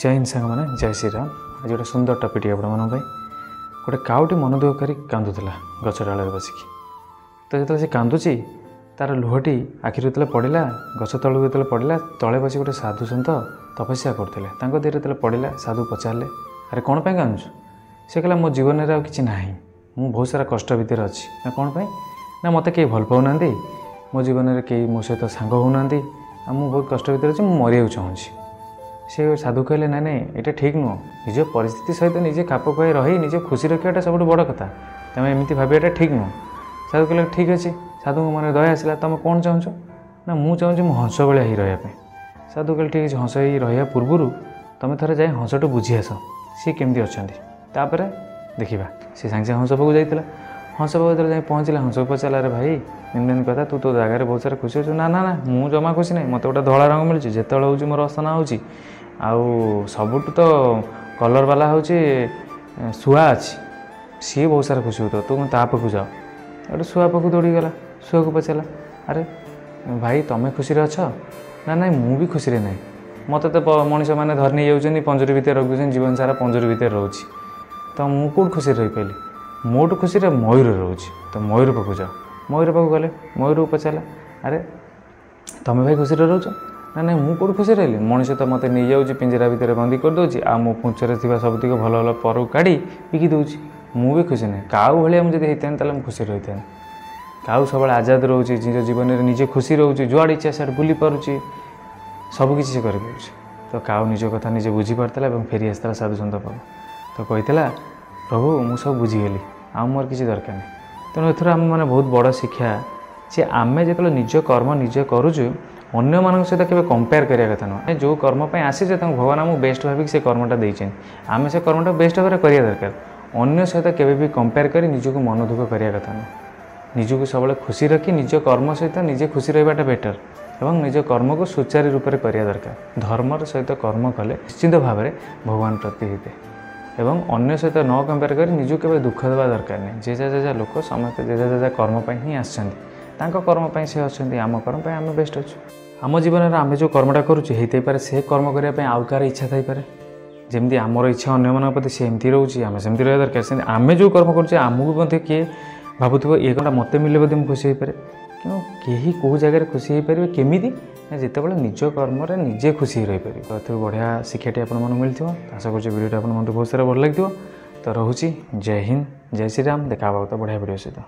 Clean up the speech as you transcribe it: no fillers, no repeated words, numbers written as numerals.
जय हिंद सांग मैंने जय श्री राम। आज गोटे सुंदर टपिक आपण मन गोटे काउटी मन दुख कर कांदुला गच डाल बसिकी। तो जो कांदुची तार लुहटी आखिर जो पड़ा गच तलू जो पड़ा तले बस गोटे साधु सन्त तपस्या करते देहरे जो पड़ा साधु पचारे अरे कौन पर कांदुचु से कहला मो जीवन में कि ना मु बहुत सारा कष्ट भितर अच्छी ना कौन पर ना मत कहीं भल पाऊना मो जीवन में कई मो सहित सांग होना मुझे बहुत कष्ट भितर अच्छी मुझे मरिया चाहूँगी। से साधु कहले ना ना ये ठीक नुह निज परिस्थिति सहित निजे खाप खुआई रही निजे खुशी रखाटा सब बड़ कथा तुम एमती भावियाटा ठीक नुह। साधु कहले ठीक अच्छे साधु मन दया आसला तुम कौन चाहूँ ना मुझे चाहूँगी मु हंस भाया ही रही। साधु कहले ठीक है हंस ही रहा पूर्व तुम थे जाए हंसटू बुझी आस सी केमती अच्छा तापर देखा सी सागे हंस पाक जाइला हंस पाक जो जाए पहुँचला हंस को पचारा अरे भाई एमती कथा तू तो जगार बहुत सारा खुशी अच्छे ना ना ना मुझे जमा खुशी ना मत गोटे धला रंग मिलूँ जिते हूँ मोर असना हो सबुठ तो कलर वाला हूँ शुआ अच्छी सी बहुत सारा खुशी हो तू ता पाखु जाओ गोटे शुआ पाख दौड़ी गला शुआ को पचारा अरे भाई तुम्हें खुशी अच्छ ना ना मुझे खुशी ना मत तो मनीष मैंने धरी नहीं जाऊँ पंजरी भितर रख दूसरी जीवन सारा पंजरी भितर रोचे तो मुझे कौट खुशी रही पारि मोटू खुशी मयूर रोचे तो मयूर पाखु जाओ मयूर पाखु गले मयूर को पचारा अरे तुम्हें भाई खुशी रोच ना ना मुझे कौट खुशी रही मनीष तो मत नहीं जाऊँ पिंजरा भितर बंदी करदे आ मो पुंचर सबुतिक भल भल पर काढ़ी बिकी दूसरी मुझे भी खुशी ना काऊ भाया मुझे होता खुशी रही था। काऊ सब आजाद रोचे निज जीवन में निजे खुशी रोचे जुआड़ इच्छा सियाड़ बुली पारुची सबकि से कर तो काऊ निज कथा निजे बुझी पार्ला फेरी आसला साधु सन्त पाख तो कहला प्रभु मु सब बुझीगली आ मोर किसी दरकार नहीं। तेणु एथर आम मैंने बहुत बड़ शिक्षा जे आमे जो निज कर्म निजे करुचु अन्य मान सहित केवे कंपेयर करिया कथा नुह जो कर्म आसीचे भगवान आमको बेस्ट भाविक से कर्मटा देते आम से कर्मटा बेस्ट भाव करिया दरकार अन्य सहित केवे भी कंपेयर कर निजको मन दुख करिया कथा नुह निजको सब खुशी रखी निज कर्म सहित निजे खुशी रहाटा बेटर एवं निज कर्म को सुचारू रूप से करिया दरकार धर्मर सहित कर्म कले निश्चित भाव में भगवान प्रति होते एवं अन्य सहित न कंपेयर कर निजको केवे दुख देवा दरकार नहीं जे जा लोक समस्त जे जा कर्म ही आसछन्ति कर्म से अच्छा आम कर्म आम बेस्ट अच्छे आम जीवन में आम जो कर्मटा करुचे पारे से कर्म करने आउ कार इच्छा थी पारे जमी आमर इच्छा अन्य प्रति सेमती रोचे आम सेमती रहा दरकार से आम जो कर्म करुचे आमको किए भावुव ये कटा मत मिले बोधे खुशी हो पाए क्यों कहीं कौ जगह खुशी हो पारे केमी जिते बड़े निज कर्म निजे खुशी रही पारे तो बढ़िया शिक्षाटी आप मिलती आशा करुँच वीडियो आप बहुत सारा भल लगे तो रोचे जय हिंद जय श्री राम देखा तो बढ़िया वीडियो सहित।